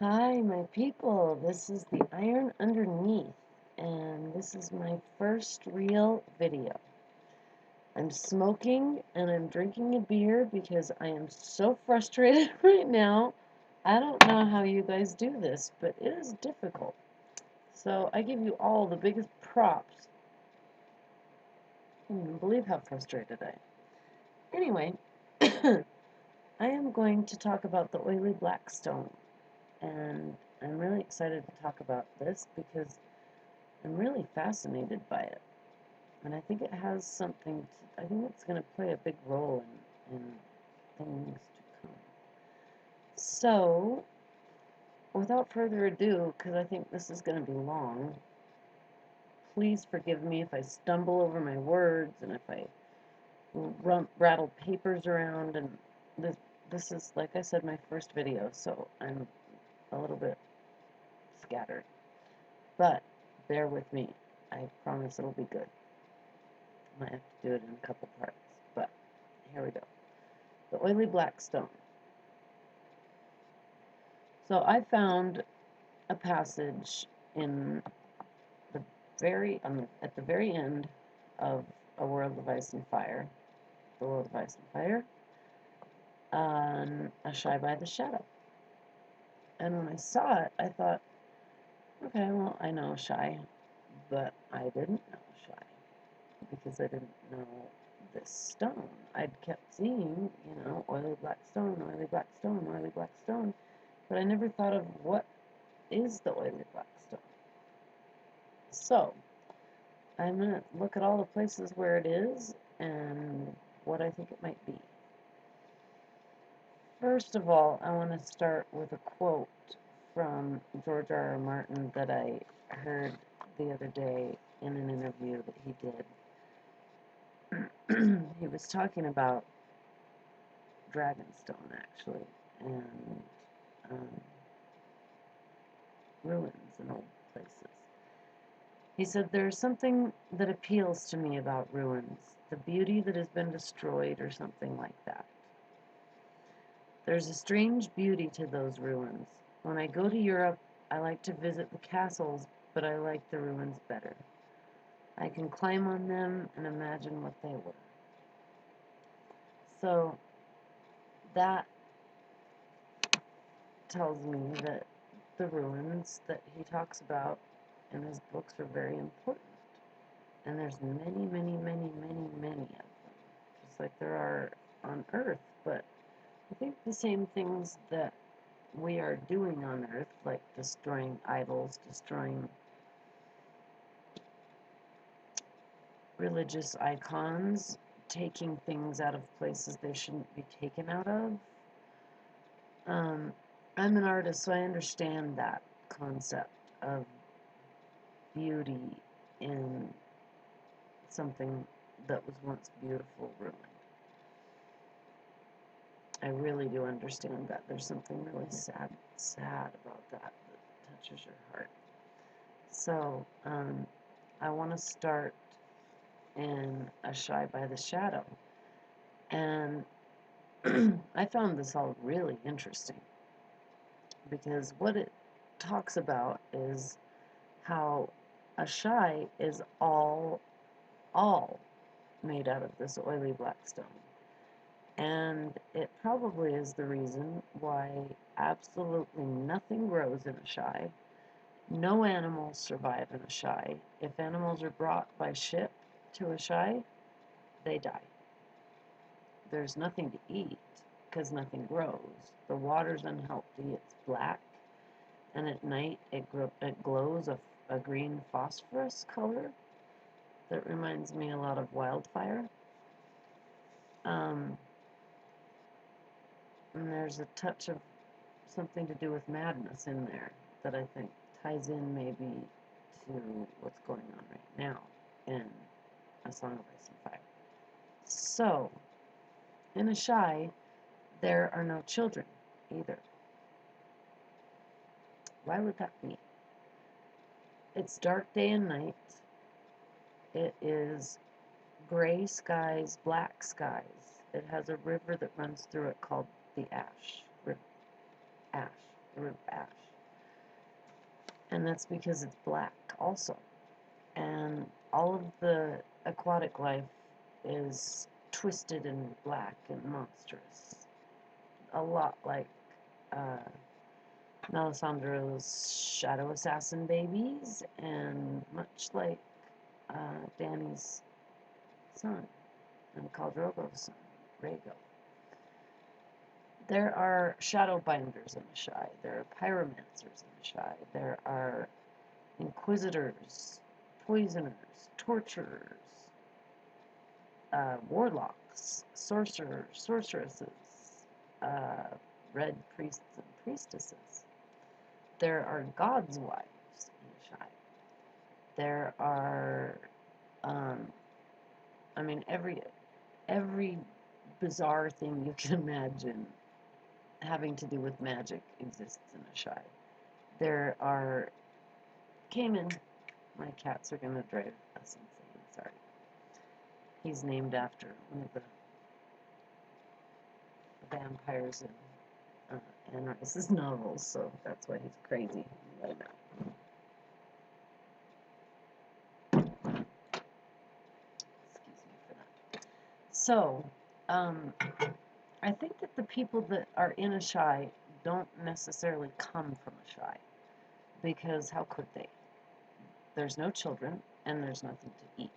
Hi, my people. This is the Iron Underneath, and this is my first real video. I'm smoking and I'm drinking a beer because I am so frustrated right now. I don't know how you guys do this, but it is difficult. So I give you all the biggest props. I can't believe how frustrated I am. Anyway, I am going to talk about the oily Blackstone, and I'm really excited to talk about this because I'm really fascinated by it, and I think it has something. I think it's going to play a big role in things to come. So, without further ado, because I think this is going to be long, please forgive me if I stumble over my words and if I rattle papers around. And this is, like I said, my first video, so I'm a little bit scattered. But bear with me. I promise it'll be good. Might have to do it in a couple parts, but here we go. The oily Blackstone. So I found a passage in the at the very end of A World of Ice and Fire, The World of Ice and Fire, on Asshai by the Shadow. And when I saw it, I thought, okay, well, I know Asshai, but I didn't know Asshai because I didn't know this stone. I'd kept seeing, oily black stone, oily black stone, oily black stone, but I never thought of what is the oily black stone. So, I'm going to look at all the places where it is and what I think it might be. First of all, I want to start with a quote from George R.R. Martin that I heard the other day in an interview that he did. He was talking about Dragonstone, actually, and ruins in old places. He said, "There's something that appeals to me about ruins, the beauty that has been destroyed or something like that. There's a strange beauty to those ruins. When I go to Europe, I like to visit the castles, but I like the ruins better. I can climb on them and imagine what they were." So that tells me that the ruins that he talks about in his books are very important. And there's many, many, many, many, many of them, just like there are on Earth. But I think the same things that we are doing on Earth, like destroying idols, destroying religious icons, taking things out of places they shouldn't be taken out of. I'm an artist, so I understand that concept of beauty in something that was once beautiful ruined. I really do understand that. There's something really sad about that touches your heart. So, I want to start in Asshai by the Shadow. And I found this all really interesting because what it talks about is how Asshai is all made out of this oily black stone. And it probably is the reason why absolutely nothing grows in Asshai. No animals survive in Asshai. If animals are brought by ship to Asshai, they die. There's nothing to eat because nothing grows. The water's unhealthy. It's black, and at night it glows a green phosphorus color that reminds me a lot of wildfire. And there's a touch of something to do with madness in there that I think ties in maybe to what's going on right now in A Song of Ice and Fire. So, in Asshai, there are no children either. Why would that be? It's dark day and night. It is gray skies, black skies. It has a river that runs through it called the Ash. The River Ash. and that's because it's black also. And all of the aquatic life is twisted and black and monstrous. A lot like Melisandre's shadow assassin babies, and much like Dany's son and Khal Drogo's son, Rhaego. There are shadow binders in Asshai. There are pyromancers in Asshai. There are inquisitors, poisoners, torturers, warlocks, sorcerers, sorceresses, red priests and priestesses. There are gods' wives in Asshai. There are, every bizarre thing you can imagine having to do with magic exists in Asshai. There are Cayman. My cats are going to drive us insane, sorry. He's named after one of the vampires in Anne Rice's novels, so that's why he's crazy. Let him out. Excuse me for that. So, I think that the people that are in Asshai don't necessarily come from Asshai, because how could they? There's no children, and there's nothing to eat.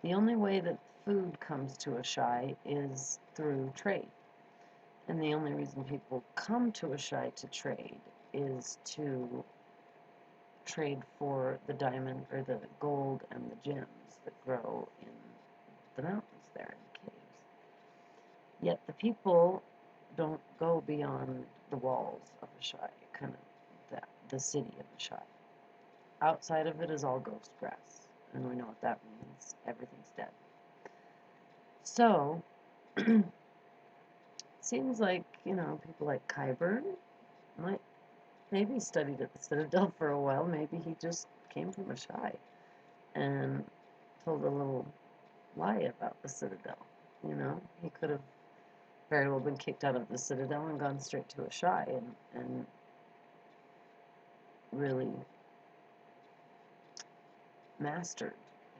The only way that food comes to Asshai is through trade. And the only reason people come to Asshai to trade is to trade for the diamond or the gold and the gems that grow in the mountains there in the caves. Yet the people don't go beyond the walls of Asshai, kind of the city of Asshai. Outside of it is all ghost grass, and we know what that means. Everything's dead. So, seems like, people like Qyburn might maybe studied at the Citadel for a while. Maybe he just came from Asshai and told a little lie about the Citadel. He could have very well been kicked out of the Citadel and gone straight to Asshai and really mastered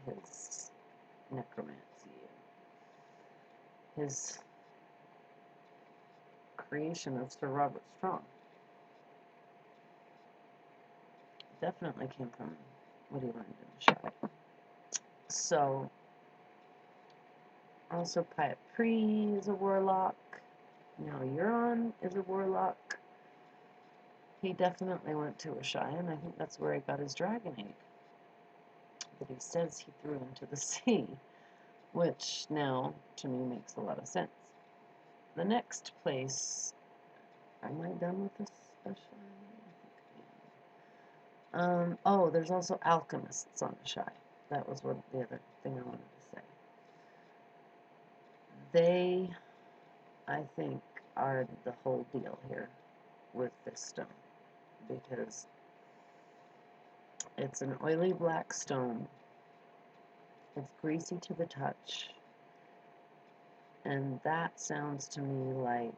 his necromancy and his creation of Sir Robert Strong. Definitely came from what he learned in Asshai. So, also Pyat Pri is a warlock. Now Euron is a warlock. He definitely went to Asshai, and I think that's where he got his dragon egg that he says he threw into the sea, which now, to me, makes a lot of sense. The next place... Am I done with this Asshai? Oh, there's also alchemists on Asshai. That was the other thing I wanted to say. They, I think, are the whole deal here with this stone, because it's an oily black stone, it's greasy to the touch, and that sounds to me like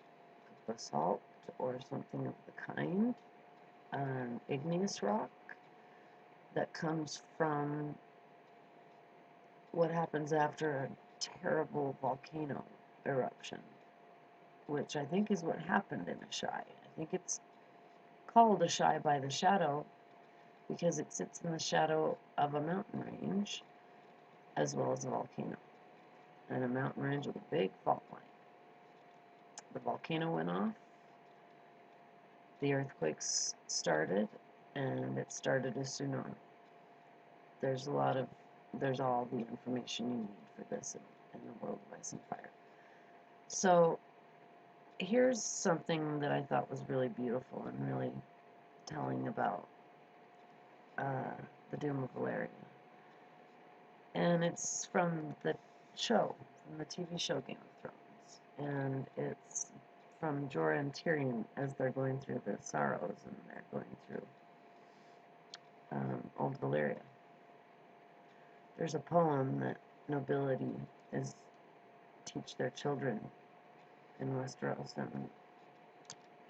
basalt or something of the kind, igneous rock that comes from what happens after a terrible volcano eruption, which I think is what happened in Asshai. I think it's called Asshai by the shadow because it sits in the shadow of a mountain range as well as a volcano, and a mountain range with a big fault line. The volcano went off, the earthquakes started, and it started a tsunami. There's all the information you need for this in the world of Ice and Fire. So here's something that I thought was really beautiful and really telling about the Doom of Valyria. And it's from the TV show Game of Thrones. And it's from Jorah and Tyrion as they're going through the sorrows and they're going through Old Valyria. There's a poem that nobility teach their children in Westeros, and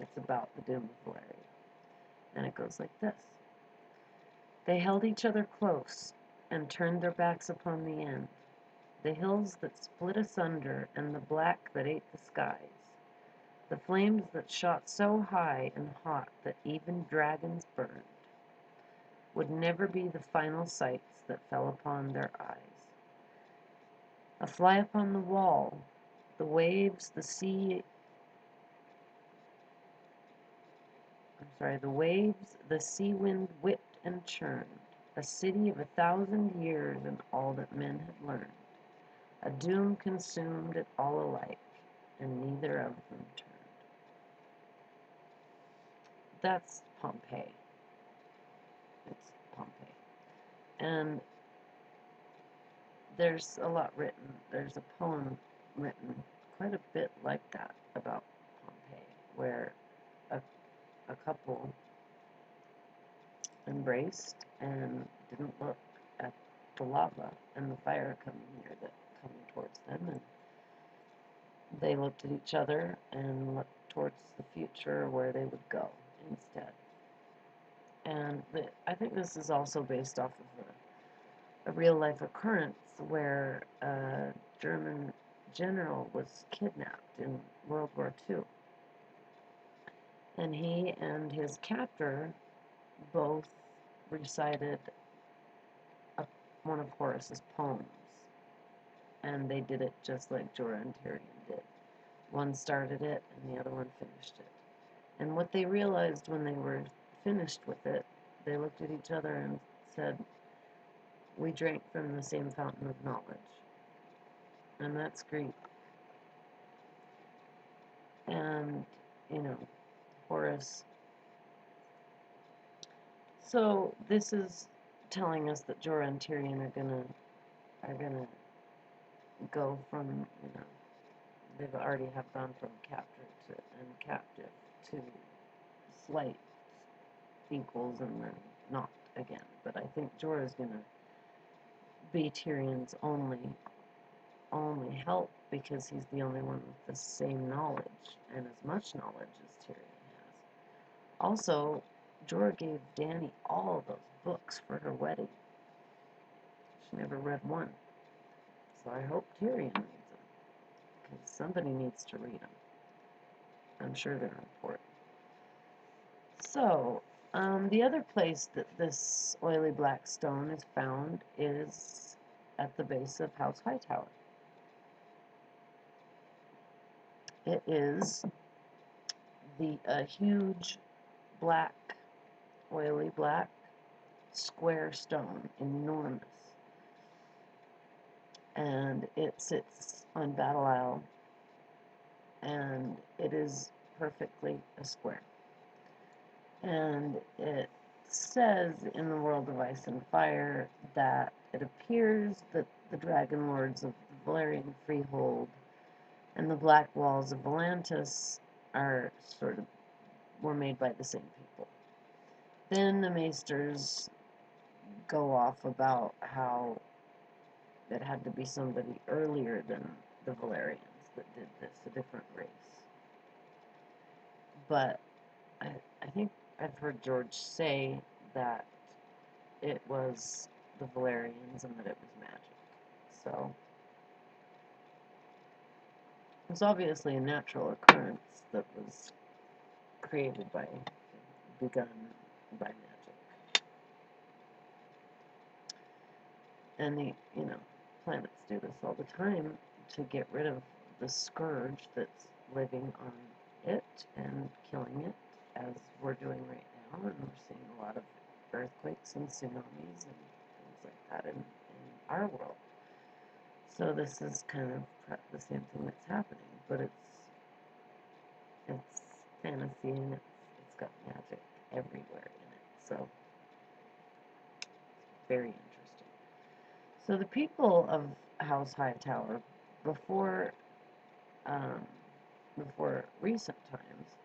it's about the Doom of Valyria. And it goes like this. They held each other close and turned their backs upon the end, the hills that split asunder and the black that ate the skies, the flames that shot so high and hot that even dragons burned, would never be the final sights that fell upon their eyes. A fly upon the wall, the waves, the sea, the waves, the sea wind whipped and churned, a city of 1,000 years and all that men had learned. A doom consumed it all alike, and neither of them turned. That's Pompeii. It's Pompeii. And there's a lot written. There's a poem written quite a bit like that about Pompeii, where a couple embraced and didn't look at the lava and the fire coming towards them, and they looked at each other and looked towards the future where they would go instead. And I think this is also based off of a real life occurrence where a German general was kidnapped in World War II. And he and his captor both recited one of Horace's poems. And they did it just like Jorah and Tyrion did. One started it and the other one finished it. And what they realized when they were finished with it, they looked at each other and said, "We drank from the same fountain of knowledge." And that's great. And, Horace. So this is telling us that Jorah and Tyrion are gonna go from, they've already have gone from captive to slight equals and then not again. But I think Jorah is gonna be Tyrion's only help because he's the only one with the same knowledge and as much knowledge as Tyrion has. Also, Jorah gave Dany all of those books for her wedding. She never read one. So I hope Tyrion reads them, because somebody needs to read them. I'm sure they're important. So, the other place that this oily black stone is found is at the base of House Hightower. It is a huge black, oily black, square stone, enormous. And it sits on Battle Isle, and it is perfectly a square. And it says in the World of Ice and Fire that it appears that the Dragon Lords of the Valyrian Freehold and the Black Walls of Volantis were made by the same people. Then the Maesters go off about how it had to be somebody earlier than the Valyrians that did this, a different race. But I think I've heard George say that it was the Valyrians and that it was magic. So it's obviously a natural occurrence that was begun by magic. And the planets do this all the time to get rid of the scourge that's living on it and killing it, as we're doing right now, and we're seeing a lot of earthquakes and tsunamis and things like that in our world. So this is kind of the same thing that's happening, but it's fantasy and it's got magic everywhere in it. So very interesting. So the people of House Hightower, before recent times,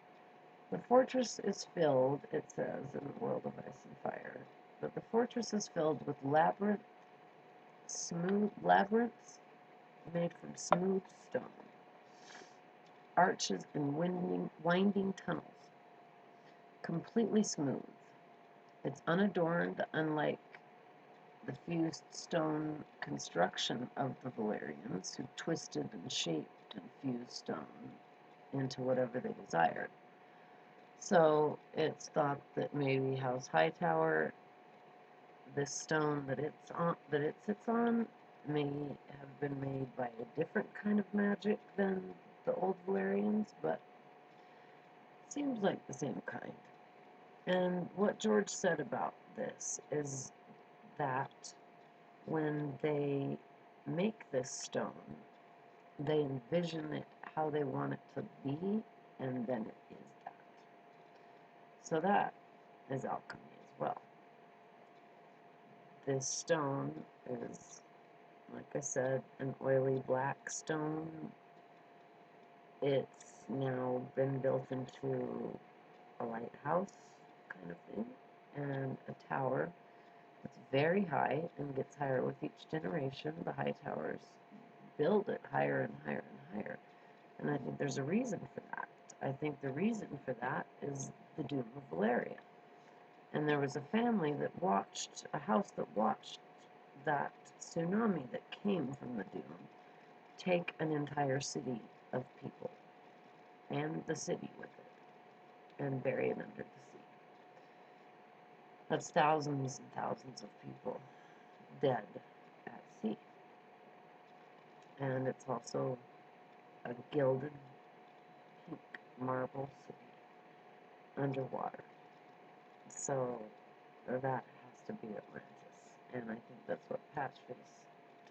the fortress is filled, it says in the World of Ice and Fire, that the fortress is filled with labyrinths made from smooth stone, arches and winding tunnels, completely smooth. It's unadorned, unlike the fused stone construction of the Valerians, who twisted and shaped and fused stone into whatever they desired. So it's thought that maybe House Hightower, this stone that it sits on, may have been made by a different kind of magic than the old Valerians, but seems like the same kind. And what George said about this is that when they make this stone, they envision it how they want it to be, and then it is that. So that is alchemy as well. This stone is, like I said, an oily black stone. It's now been built into a lighthouse kind of thing, and a tower. It's very high and gets higher with each generation. The high towers build it higher and higher and higher. And I think there's a reason for that. I think the reason for that is the doom of Valeria. And there was a family that watched, a house that watched that tsunami that came from the doom take an entire city of people and the city with it and bury it under the sea. That's thousands and thousands of people dead at sea. And it's also a gilded pink marble city underwater. So that has to be Atlantis. And I think that's what Patchface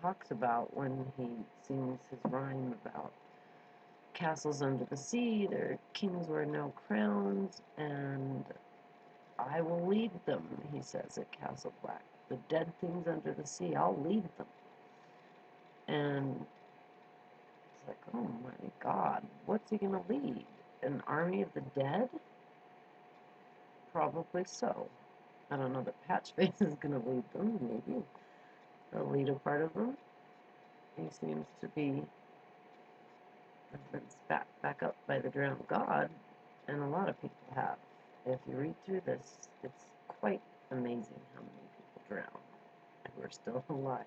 talks about when he sings his rhyme about castles under the sea. Their kings wear no crowns, and I will lead them, he says at Castle Black. The dead things under the sea, I'll lead them. And it's like, oh my God, what's he going to lead? An army of the dead? Probably so. I don't know that Patchface is going to lead them. Maybe he'll lead a part of them. He seems to be been spat back up by the drowned god, and a lot of people have. If you read through this, it's quite amazing how many people drown who are still alive.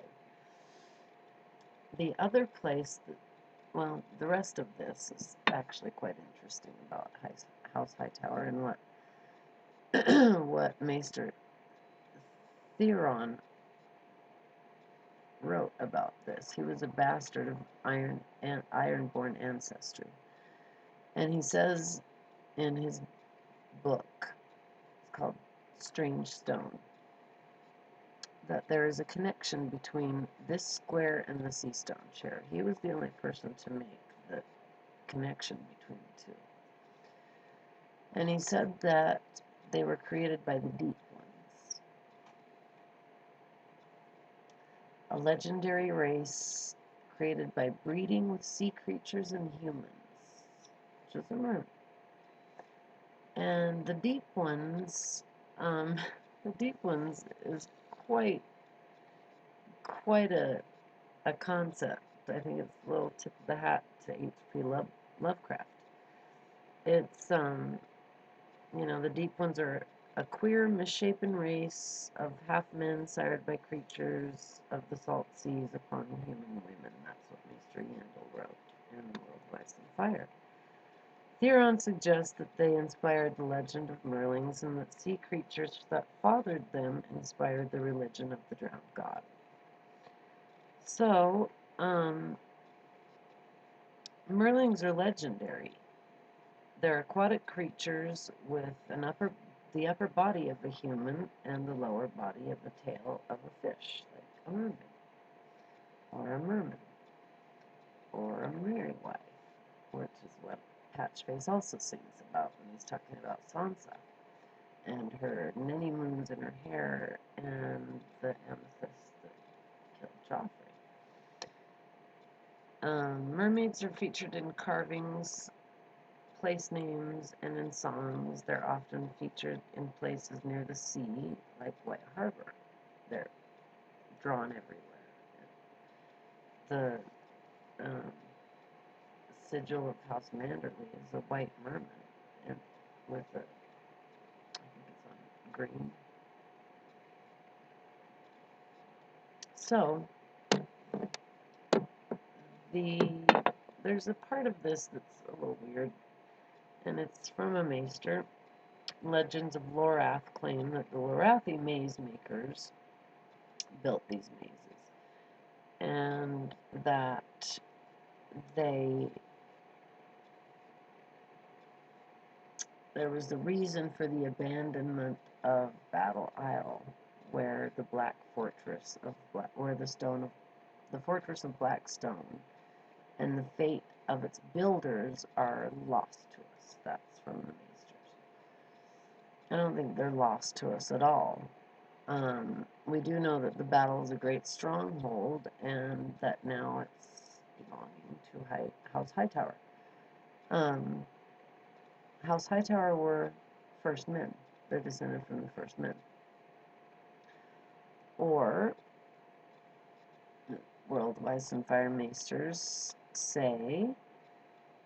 The other place that, well, the rest of this is actually quite interesting about House Hightower and what Maester Theron wrote about this. He was a bastard of iron-born ancestry. And he says in his book, it's called Strange Stone, that there is a connection between this square and the sea stone chair. He was the only person to make the connection between the two. And he said that they were created by the Deep Ones, a legendary race created by breeding with sea creatures and humans, which is a mermaid. And the Deep Ones, the Deep Ones is quite a concept. I think it's a little tip of the hat to H.P. Lovecraft. It's, the Deep Ones are a queer, misshapen race of half-men sired by creatures of the salt seas upon human women. That's what Mr. Yandel wrote in The World of Ice and Fire. Theron suggests that they inspired the legend of Merlings and that sea creatures that fathered them inspired the religion of the drowned god. So, Merlings are legendary. They're aquatic creatures with the upper body of a human and the lower body of the tail of a fish, like a mermaid, or a merman, or a merry wife, which is what Patchface also sings about when he's talking about Sansa and her many moons in her hair and the amethyst that killed Joffrey. Mermaids are featured in carvings, place names, and in songs. They're often featured in places near the sea, like White Harbor. They're drawn everywhere. The sigil of House Manderley is a white merman, and with I think it's on green So, there's a part of this that's a little weird, and it's from a maester. Legends of Lorath claim that the Lorathi maze makers built these mazes, and that there was a reason for the abandonment of Battle Isle, where the fortress of Blackstone and the fate of its builders are lost to us. That's from the Maesters. I don't think they're lost to us at all. We do know that the battle is a great stronghold, and that now it's belonging to House Hightower. House Hightower were first men. They're descended from the first men. Or, World of Ice and Fire Maesters say,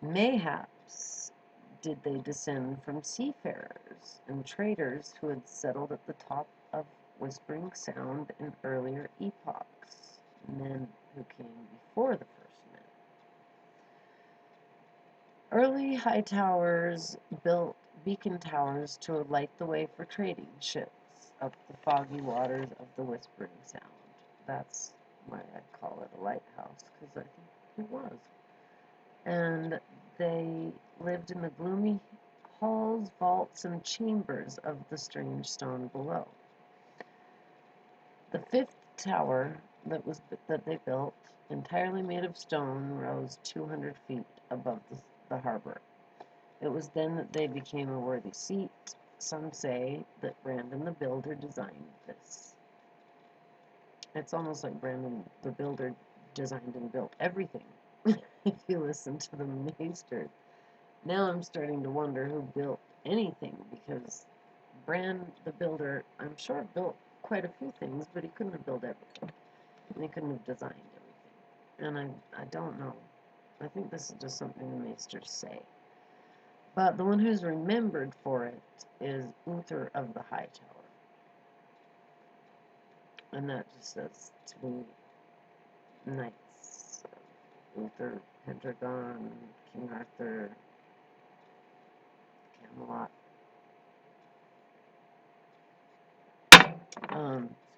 mayhaps did they descend from seafarers and traders who had settled at the top of Whispering Sound in earlier epochs, men who came before the first men. Early Hightowers built beacon towers to light the way for trading ships up the foggy waters of the Whispering Sound. That's why I call it a lighthouse, because I think it was. And they lived in the gloomy halls, vaults, and chambers of the strange stone below. The fifth tower that they built, entirely made of stone, rose 200 feet above the harbor. It was then that they became a worthy seat. Some say that Brandon the Builder designed this. It's almost like Brandon the Builder designed and built everything, if you listen to the Maesters. Now I'm starting to wonder who built anything, because Bran the Builder, I'm sure, built quite a few things, but he couldn't have built everything. And he couldn't have designed everything. And I don't know. I think this is just something the Maesters say. But the one who's remembered for it is Uther of the Hightower. And that just says to be Knights of Uther, Pendragon, King Arthur, Camelot.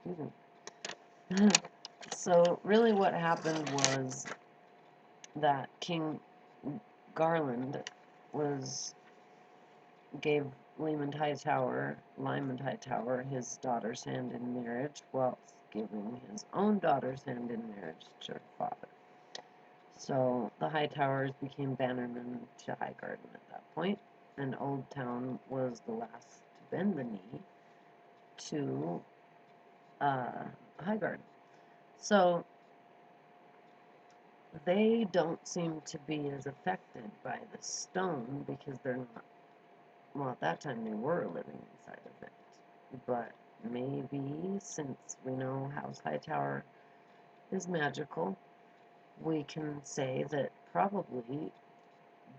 Excuse me. So really what happened was that King Garland gave Lyman Hightower his daughter's hand in marriage, whilst giving his own daughter's hand in marriage to her father. So the Hightowers became bannermen to Highgarden at that point, and Old Town was the last to bend the knee to Highgarden. So they don't seem to be as affected by the stone, because they're not, well, at that time they were living inside of it. But maybe, since we know House Hightower is magical, we can say that probably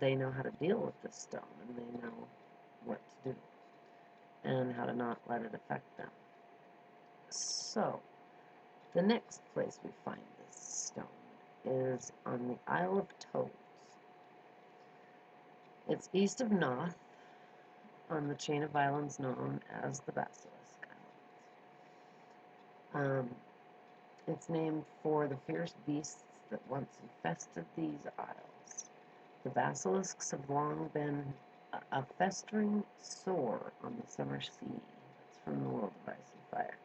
they know how to deal with this stone, and they know what to do, and how to not let it affect them. So, the next place we find this stone is on the Isle of Toads. It's east of Noth, on the chain of islands known as the Basilisk Islands. It's named for the fierce beasts that once infested these isles. The basilisks have long been a festering sore on the summer sea. That's from the World of Ice and Fire.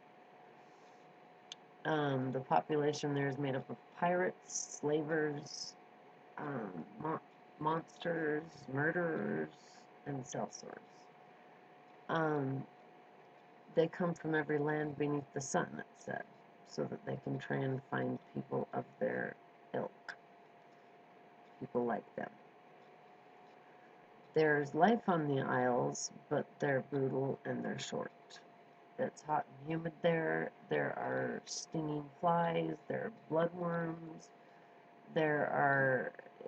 The population there is made up of pirates, slavers, monsters, murderers, and sellswords. They come from every land beneath the sun, it's said, so that they can try and find people of their ilk, people like them. There's life on the isles, but they're brutal and they're short. It's hot and humid there. There are stinging flies, there are bloodworms,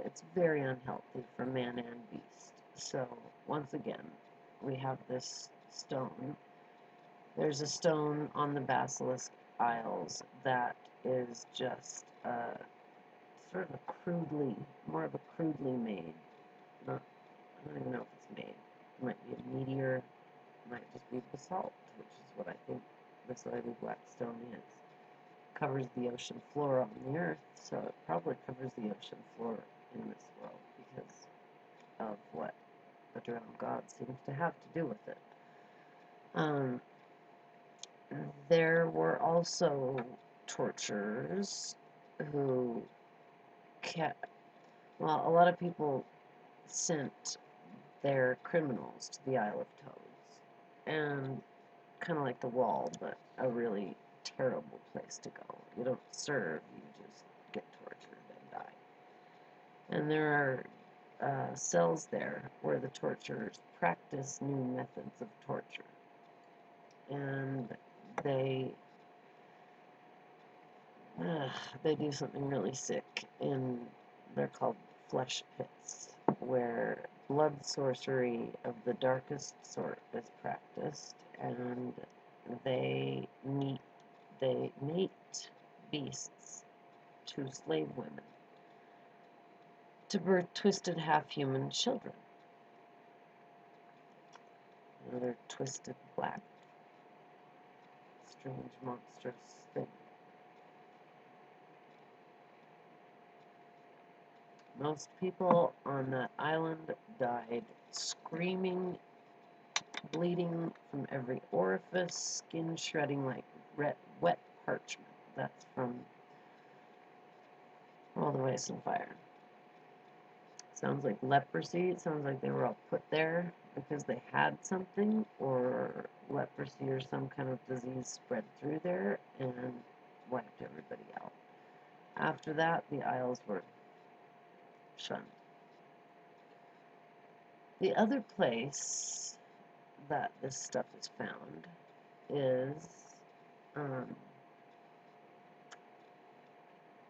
it's very unhealthy for man and beast. So, once again, we have this stone. There's a stone on the Basilisk Isles that is just sort of more of a crudely made, not, I don't even know if it's made. It might be a meteor, it might just be basalt, which is what I think this oily black stone is. It covers the ocean floor on the earth, so it probably covers the ocean floor in this world because of what the drowned god seems to have to do with it. There were also torturers who a lot of people sent their criminals to the Isle of Toads, and kind of like the Wall, but a really terrible place to go. You don't serve, you just get tortured and die. And there are cells there where the torturers practice new methods of torture, and they do something really sick, and they're called flesh pits, where blood sorcery of the darkest sort is practiced, and they mate beasts to slave women to birth twisted half-human children. Another twisted, black, strange, monstrous thing. Most people on that island died screaming, bleeding from every orifice, skin shredding like wet parchment. That's from World of Ice and Fire. Sounds like leprosy. It sounds like they were all put there because they had something, or leprosy or some kind of disease spread through there and wiped everybody out. After that, the Isles were shunned. The other place that this stuff is found is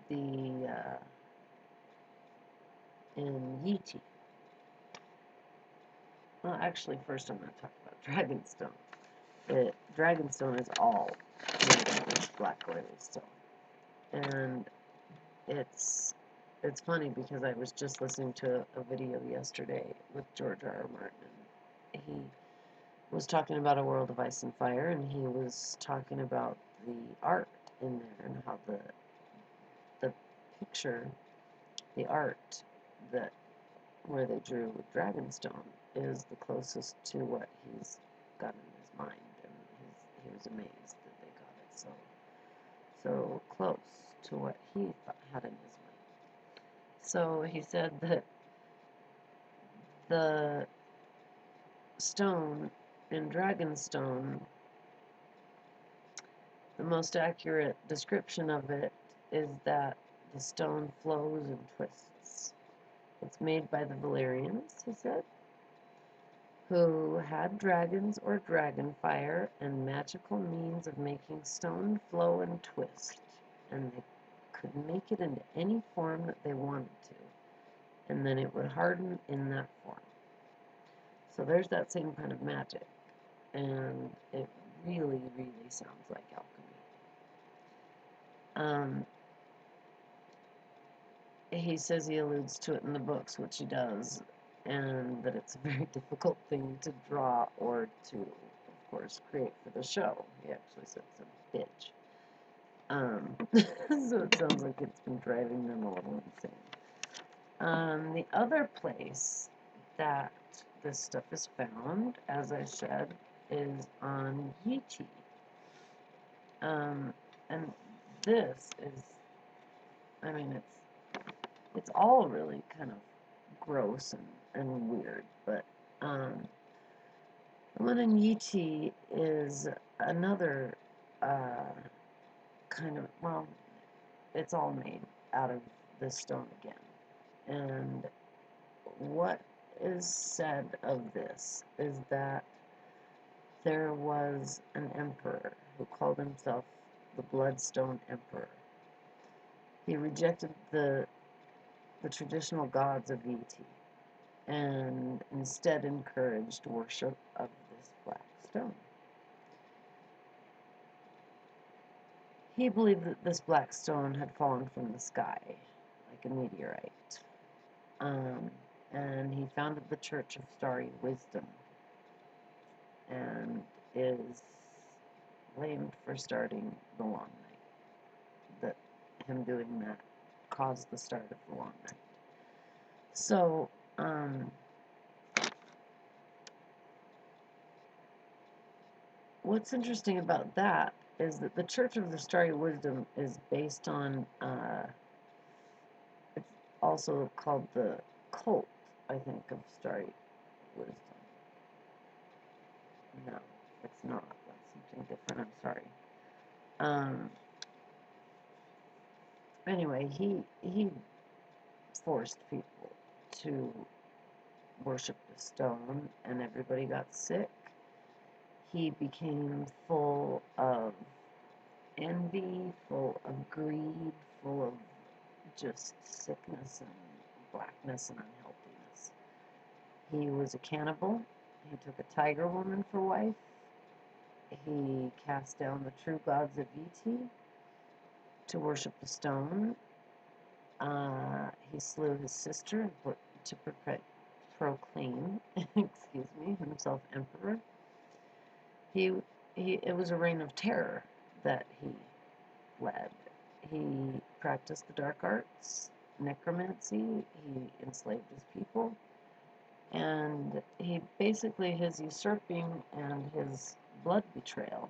in Yeti. Well, actually, first I'm going to talk about Dragonstone. Dragonstone is all made of this black oily stone, and it's funny because I was just listening to a video yesterday with George R.R. Martin, and he was talking about A World of Ice and Fire, and he was talking about the art in there and how the picture, the art that where they drew with Dragonstone is the closest to what he's got in his mind, and he was amazed that they got it so close to what he had in his mind. So he said that the stone in Dragonstone, the most accurate description of it is that the stone flows and twists. It's made by the Valyrians, he said, who had dragons or dragon fire and magical means of making stone flow and twist, and they could make it into any form that they wanted to, and then it would harden in that form. So there's that same kind of magic, and it really, really sounds like alchemy. He says he alludes to it in the books, which he does, and that it's a very difficult thing to draw or to, of course, create for the show. He actually says it's a bitch. So it sounds like it's been driving them a little insane. The other place that this stuff is found, as I said, is on Yeti. And this is, I mean, it's all really kind of gross and weird, but the one in Yeti is another kind of, well, it's all made out of this stone again. And what is said of this is that there was an emperor who called himself the Bloodstone Emperor. He rejected the traditional gods of Yeti and instead encouraged worship of this black stone. He believed that this black stone had fallen from the sky, like a meteorite. Um, and he founded the Church of Starry Wisdom, and is blamed for starting the Long Night. That him doing that caused the start of the Long Night. So, what's interesting about that is that the Church of the Starry Wisdom is based on, it's also called the cult, I think, of Starry Wisdom. No, it's not. That's something different. I'm sorry. Anyway, he forced people to worship the stone, and everybody got sick. He became full of envy, full of greed, full of just sickness and blackness and unhealthiness. He was a cannibal. He took a tiger woman for wife. He cast down the true gods of ET to worship the stone. He slew his sister to proclaim, excuse me, himself emperor. It was a reign of terror that he led. He practiced the dark arts, necromancy. He enslaved his people, and his usurping and his blood betrayal,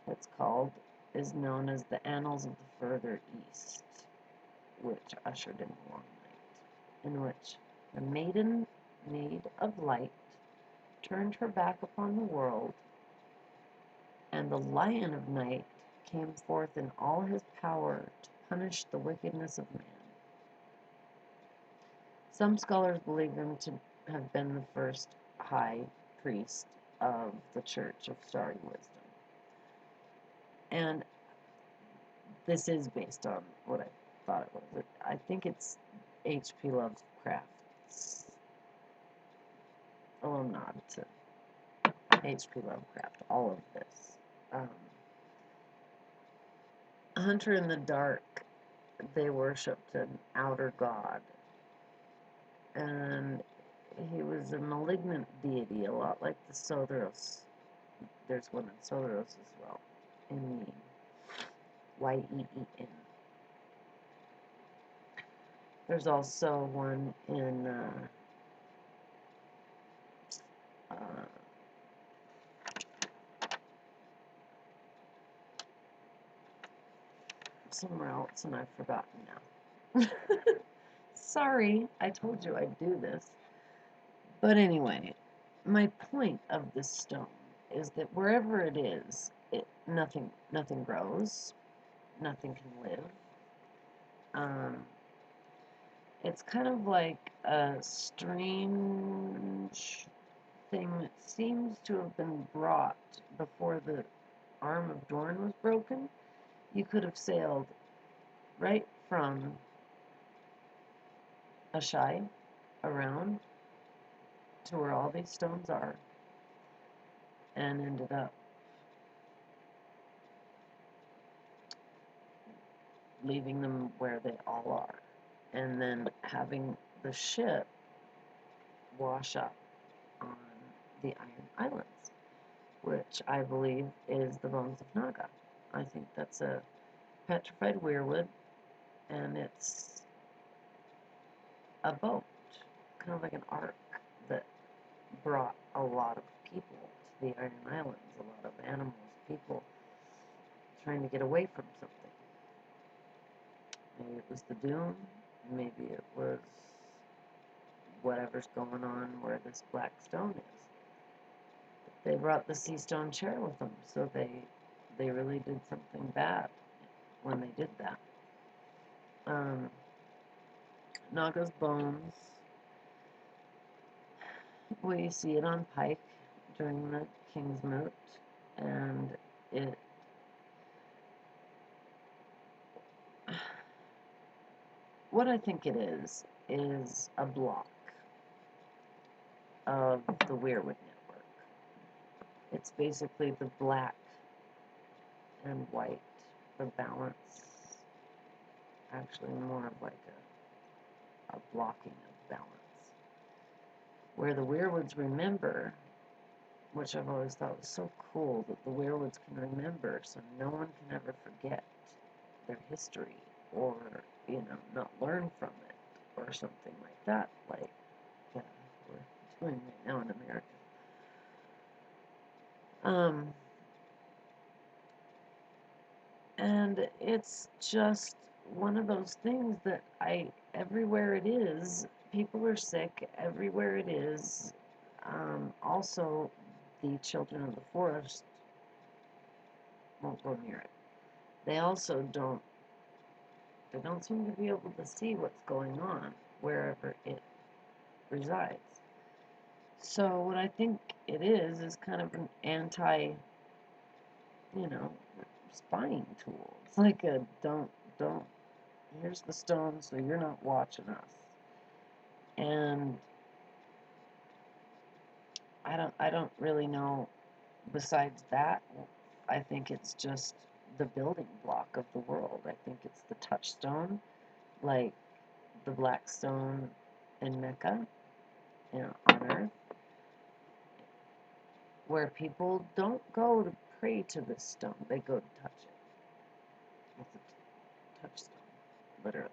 it's called, is known as the Annals of the Further East, which ushered in the Long Night, in which the maiden maid of light turned her back upon the world, and the Lion of Night came forth in all his power to punish the wickedness of man. Some scholars believe him to have been the first high priest of the Church of Starry Wisdom. And this is based on what I thought it was. I think it's H.P. Lovecraft's, a little nod to H.P. Lovecraft, all of this. Hunter in the Dark, they worshipped an outer god, and he was a malignant deity, a lot like the Sotheros. There's one in Sotheros as well, in Yeen. Y-E-E-N. There's also one in somewhere else, and I've forgotten now. Sorry, I told you I'd do this. But anyway, my point of this stone is that wherever it is, nothing grows, nothing can live. It's kind of like a strange thing that seems to have been brought before the arm of Dorn was broken. You could have sailed right from Asshai around to where all these stones are and ended up leaving them where they all are, and then having the ship wash up on the Iron Islands, which I believe is the bones of Naga. I think that's a petrified weirwood, and it's a boat, kind of like an ark, that brought a lot of people to the Iron Islands, a lot of animals, people trying to get away from something. Maybe it was the Doom, maybe it was whatever's going on where this black stone is. They brought the sea stone chair with them, so they really did something bad when they did that. Naga's bones, we see it on Pike during the King's Moot, and what I think it is a block of the Weirwood network. It's basically the black and white the balance, actually more of like a blocking of balance. Where the weirwoods remember, which I've always thought was so cool, that the weirwoods can remember, so no one can ever forget their history or, not learn from it or something like that, like we're doing right now in America. And it's just one of those things that everywhere it is, people are sick, everywhere it is. Also, the children of the forest won't go near it. They also don't seem to be able to see what's going on wherever it resides. So what I think it is kind of an anti, spying tool. It's like a don't, here's the stone so you're not watching us. And I don't really know besides that. I think it's just the building block of the world. I think it's the touchstone, like the black stone in Mecca, on Earth, where people don't go to pray to this stone. They go to touch it. It's a touchstone, literally,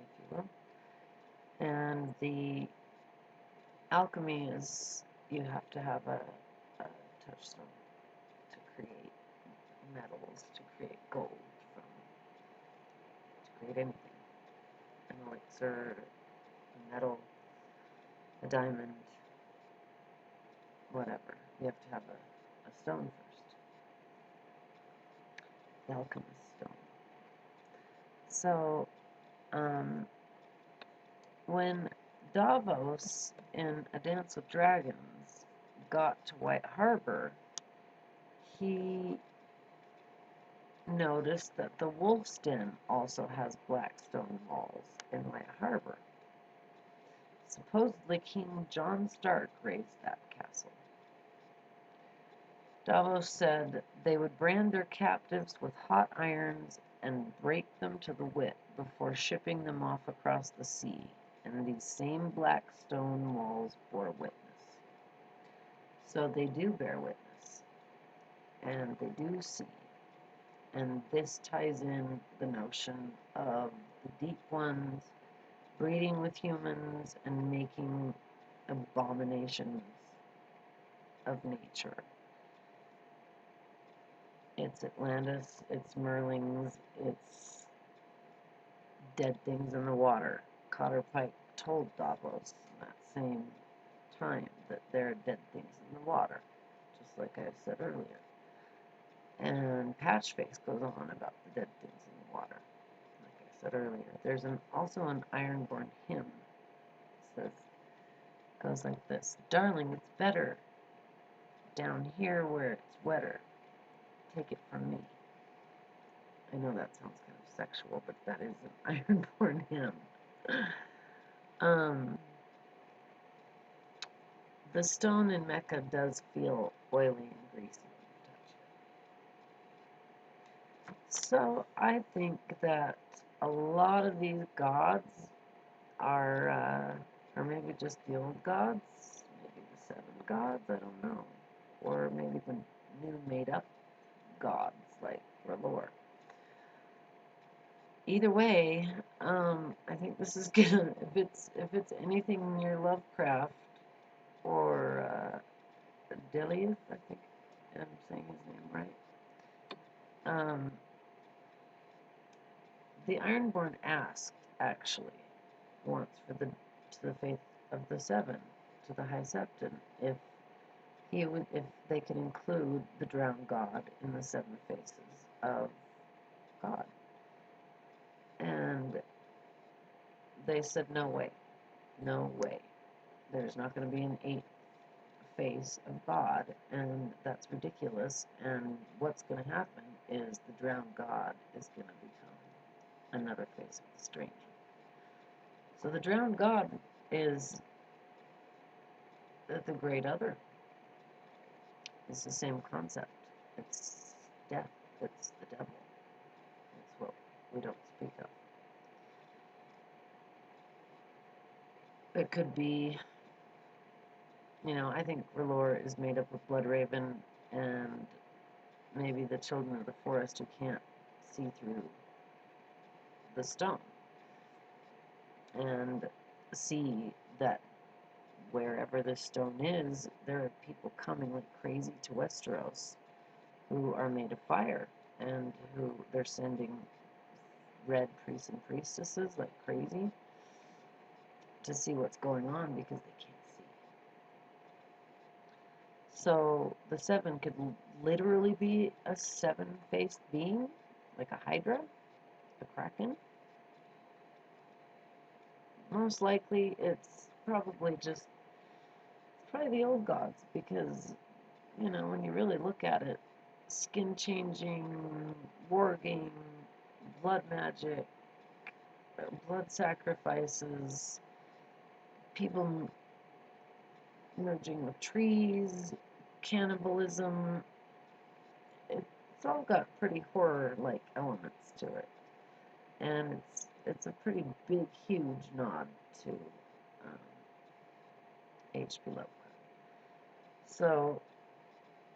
if you will. And the alchemy is you have to have a touchstone to create metals, to create gold, to create anything. An elixir, a metal, a diamond, whatever. You have to have a stone first. The alchemist stone. So, when Davos in A Dance with Dragons got to White Harbor, he noticed that the Wolf's Den also has black stone walls in White Harbor. Supposedly King John Stark raised that castle. Davos said they would brand their captives with hot irons and break them to the wit before shipping them off across the sea, and these same black stone walls bore witness. So they do bear witness, and they do see. And this ties in the notion of the deep ones breeding with humans and making abominations of nature. It's Atlantis, it's Merlings, it's dead things in the water. Cotter Pike told Davos in that same time that there are dead things in the water, just like I said earlier. And Patchface goes on about the dead things in the water, like I said earlier. There's also an Ironborn hymn that goes like this: "Darling, it's better down here where it's wetter. Take it from me." I know that sounds kind of sexual, but that is an Ironborn hymn. The stone in Mecca does feel oily and greasy when you touch it. So I think that a lot of these gods are, or maybe just the old gods, maybe the 7 gods, I don't know, or maybe the new made-up gods like R'hllor. Either way, I think this is gonna, if it's anything near Lovecraft or Delius, I think I'm saying his name right. The Ironborn asked, actually, once to the faith of the 7, to the High Septon, if they could include the drowned god in the 7 faces of God. And they said, no way. No way. There's not going to be an 8th face of God, and that's ridiculous. And what's going to happen is the drowned god is going to become another face of the stranger. So the drowned god is the great other. It's the same concept. It's death. It's the devil. we don't speak of. It could be, I think R'hllor is made up of Bloodraven and maybe the children of the forest who can't see through the stone and see that wherever this stone is, there are people coming like crazy to Westeros who are made of fire and who they're sending red priests and priestesses like crazy to see what's going on because they can't see. So the seven could literally be a seven-faced being, like a hydra, a kraken. Most likely it's probably the old gods because, when you really look at it, skin changing, warging, blood magic, blood sacrifices, people merging with trees, cannibalism. It's all got pretty horror-like elements to it, and it's a pretty big, huge nod to H.P. Lovecraft. So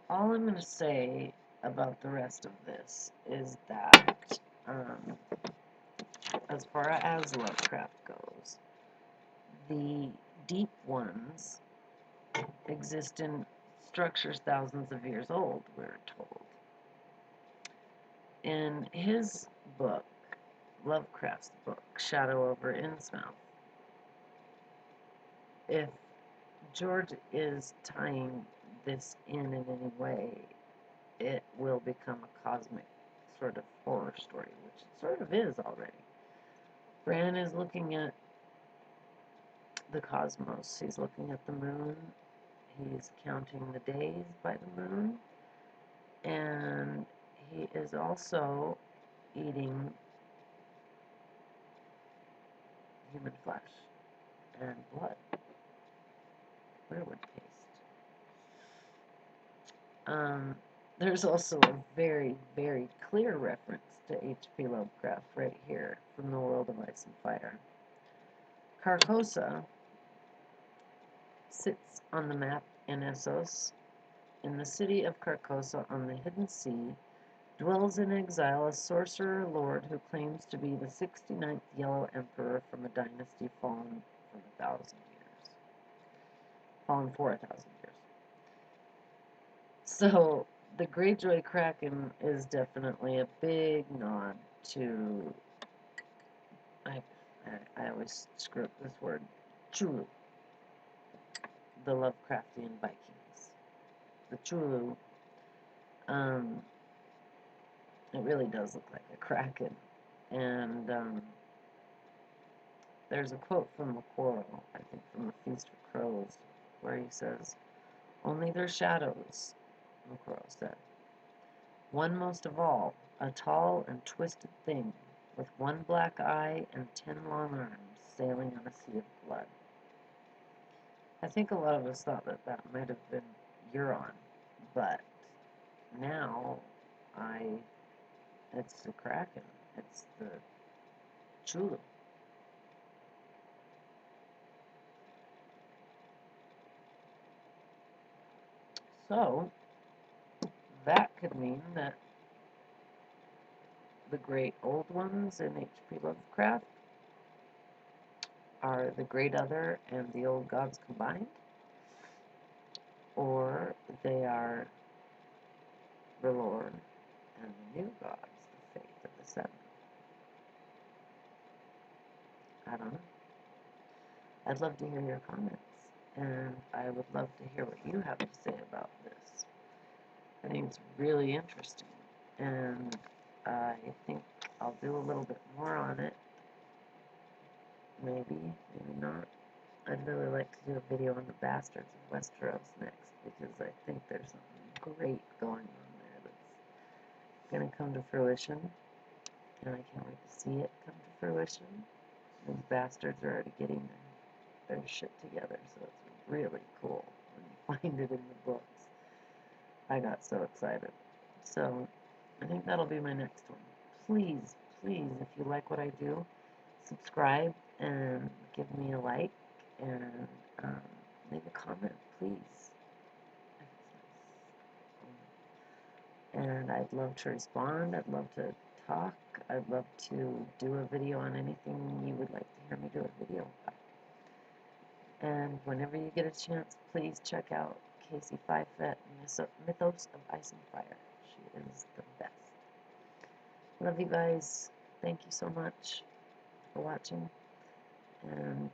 all I'm going to say about the rest of this is that as far as Lovecraft goes, the deep ones exist in structures thousands of years old, we're told. In his book, Lovecraft's book, Shadow over Innsmouth, if George is tying this in any way, it will become a cosmic sort of horror story, which it sort of is already. Bran is looking at the cosmos. He's looking at the moon. He's counting the days by the moon. And he is also eating human flesh and blood. Weirwood paste. There's also a very, very clear reference to H.P. Lovecraft right here from The World of Ice and Fire. Carcosa sits on the map in Essos. In the city of Carcosa on the hidden sea dwells in exile a sorcerer lord who claims to be the 69th Yellow Emperor from a dynasty fallen from 1,000 years. Fallen for 1,000 years. So the Greyjoy Kraken is definitely a big nod to, I always screw up this word, Chulu, the Lovecraftian Vikings. The Chulu, it really does look like a kraken. And there's a quote from Macquarie, I think from A Feast for Crows, where he says, "Only their shadows," Macquarie said. "One most of all, a tall and twisted thing, with one black eye and 10 long arms, sailing on a sea of blood." I think a lot of us thought that might have been Euron, but now it's the Kraken. It's the Chulu. So, that could mean that the great old ones in H.P. Lovecraft are the great other and the old gods combined, or they are R'hllor and the new gods, the Faith of the Seven. I don't know. I'd love to hear your comments, and I would love to hear what you have to say about this. I think it's really interesting, and I think I'll do a little bit more on it. Maybe, maybe not. I'd really like to do a video on the Bastards of Westeros next, because I think there's something great going on there that's going to come to fruition, and I can't wait to see it come to fruition. These bastards are already getting their shit together, so it's really cool when you find it in the books. I got so excited. So, I think that'll be my next one. Please, please, if you like what I do, subscribe and give me a like and leave a comment, please. And I'd love to respond. I'd love to talk. I'd love to do a video on anything you would like to hear me do a video about. And whenever you get a chance, please check out Casey Fyfett, Mythos of Ice and Fire. She is the best. Love you guys. Thank you so much for watching. And